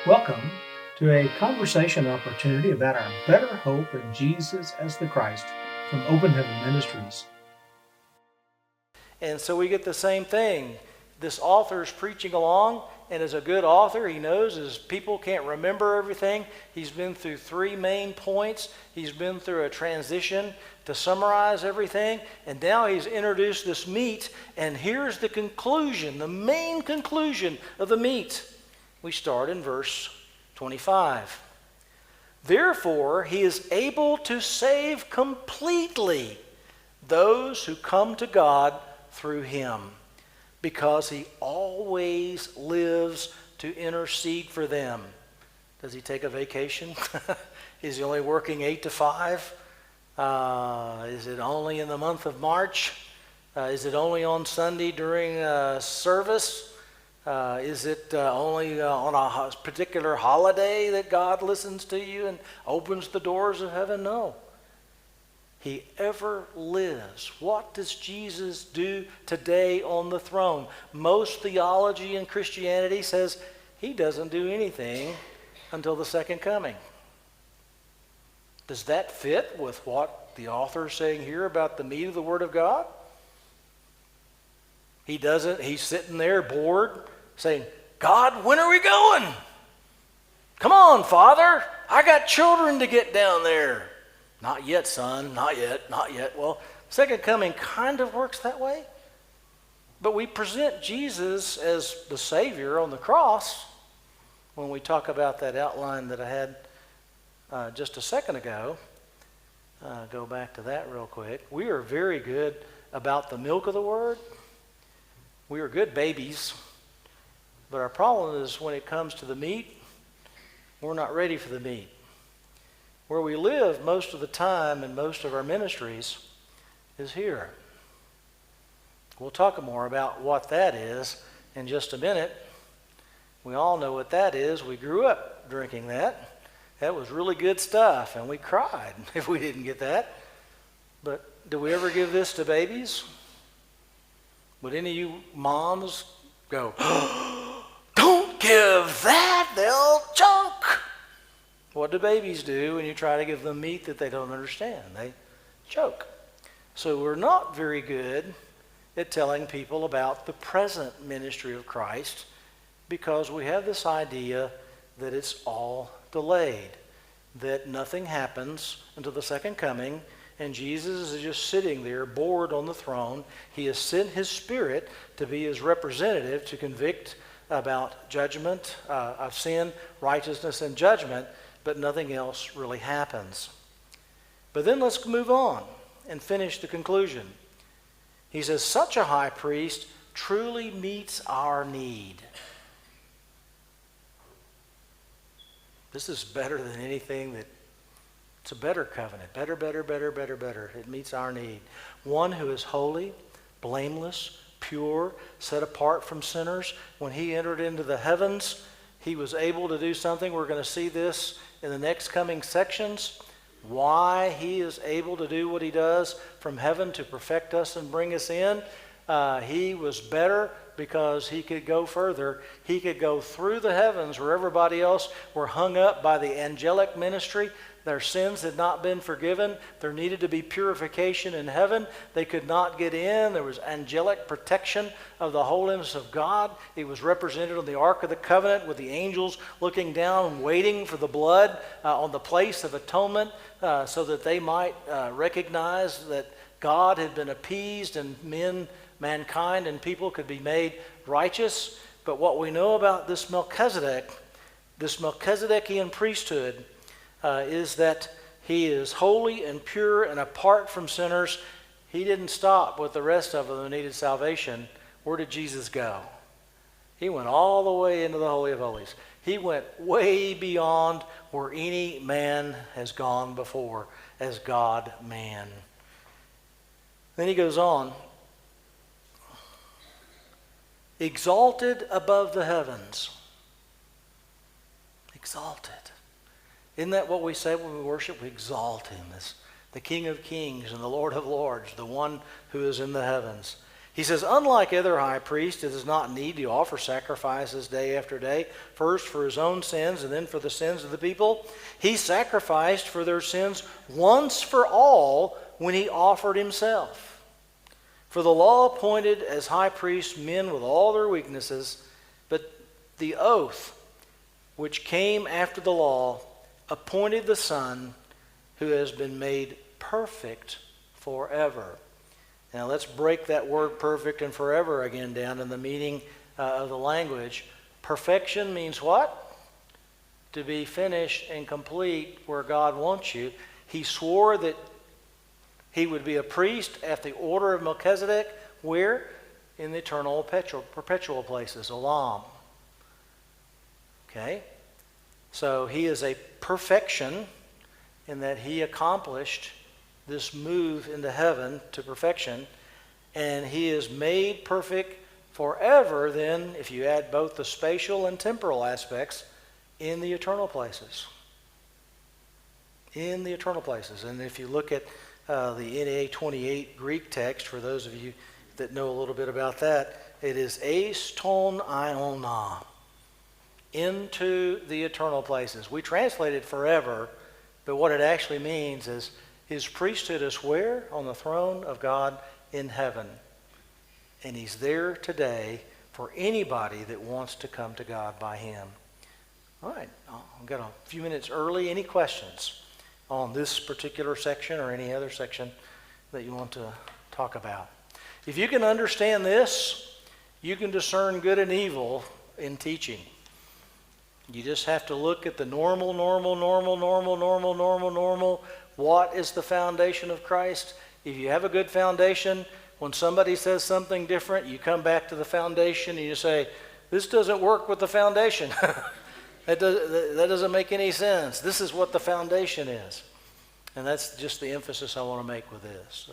Welcome to a conversation opportunity about our better hope in Jesus as the Christ from Open Heaven Ministries. And so we get the same thing. This author's preaching along, and as a good author, he knows as people can't remember everything. He's been through three main points. He's been through a transition to summarize everything, and now he's introduced this meat, and here's the conclusion, the main conclusion of the meat. We start in verse 25. Therefore, he is able to save completely those who come to God through him, because he always lives to intercede for them. Does he take a vacation? Is he only working 8 to 5? Is it only in the month of March? Is it only on Sunday during service? Is it only on a particular holiday that God listens to you and opens the doors of heaven? No. He ever lives. What does Jesus do today on the throne? Most theology in Christianity says he doesn't do anything until the second coming. Does that fit with what the author is saying here about the meat of the Word of God? He doesn't. He's sitting there bored saying, God, when are we going? Come on, Father. I got children to get down there. Not yet, son. Not yet. Not yet. Well, second coming kind of works that way. But we present Jesus as the Savior on the cross when we talk about that outline that I had just a second ago. Go back to that real quick. We are very good about the milk of the Word. We are good babies. But our problem is when it comes to the meat, we're not ready for the meat. Where we live most of the time in most of our ministries is here. We'll talk more about what that is in just a minute. We all know what that is. We grew up drinking that. That was really good stuff, and we cried if we didn't get that. But do we ever give this to babies? Would any of you moms go, don't give that, they'll choke? What do babies do when you try to give them meat that they don't understand? They choke. So we're not very good at telling people about the present ministry of Christ because we have this idea that it's all delayed, that nothing happens until the second coming, and Jesus is just sitting there bored on the throne. He has sent his Spirit to be his representative to convict about judgment of sin, righteousness, and judgment, but nothing else really happens. But then let's move on and finish the conclusion. He says, such a high priest truly meets our need. This is better than anything that, it's a better covenant. Better. It meets our need. One who is holy, blameless, pure, set apart from sinners. When he entered into the heavens, he was able to do something. We're going to see this in the next coming sections. Why he is able to do what he does from heaven to perfect us and bring us in. He was better because he could go further. He could go through the heavens where everybody else were hung up by the angelic ministry. Their sins had not been forgiven. There needed to be purification in heaven. They could not get in. There was angelic protection of the holiness of God. It was represented on the Ark of the Covenant with the angels looking down and waiting for the blood on the place of atonement so that they might recognize that God had been appeased and mankind and people could be made righteous. But what we know about this Melchizedekian priesthood is that he is holy and pure and apart from sinners. He didn't stop with the rest of them who needed salvation. Where did Jesus go? He went all the way into the Holy of Holies. He went way beyond where any man has gone before as God-man. Then he goes on. Exalted above the heavens. Exalted. Isn't that what we say when we worship? We exalt him as the King of Kings and the Lord of Lords, the one who is in the heavens. He says, unlike other high priests, it does not need to offer sacrifices day after day, first for his own sins and then for the sins of the people. He sacrificed for their sins once for all when he offered himself. For the law appointed as high priests men with all their weaknesses, but the oath which came after the law appointed the Son who has been made perfect forever. Now let's break that word perfect and forever again down in the meaning of the language. Perfection means what? To be finished and complete where God wants you. He swore that he would be a priest at the order of Melchizedek. Where? In the eternal perpetual places, Olam. Okay? So he is a perfection in that he accomplished this move into heaven to perfection, and he is made perfect forever then, if you add both the spatial and temporal aspects, in the eternal places. In the eternal places. And if you look at the NA 28 Greek text, for those of you that know a little bit about that, it is eis ton iona, into the eternal places. We translate it forever, but what it actually means is his priesthood is where? On the throne of God in heaven. And he's there today for anybody that wants to come to God by him. All right, I've got a few minutes early. Any questions on this particular section or any other section that you want to talk about? If you can understand this, you can discern good and evil in teaching. You just have to look at the normal. What is the foundation of Christ? If you have a good foundation, when somebody says something different, you come back to the foundation and you say, this doesn't work with the foundation. That doesn't make any sense. This is what the foundation is. And that's just the emphasis I want to make with this.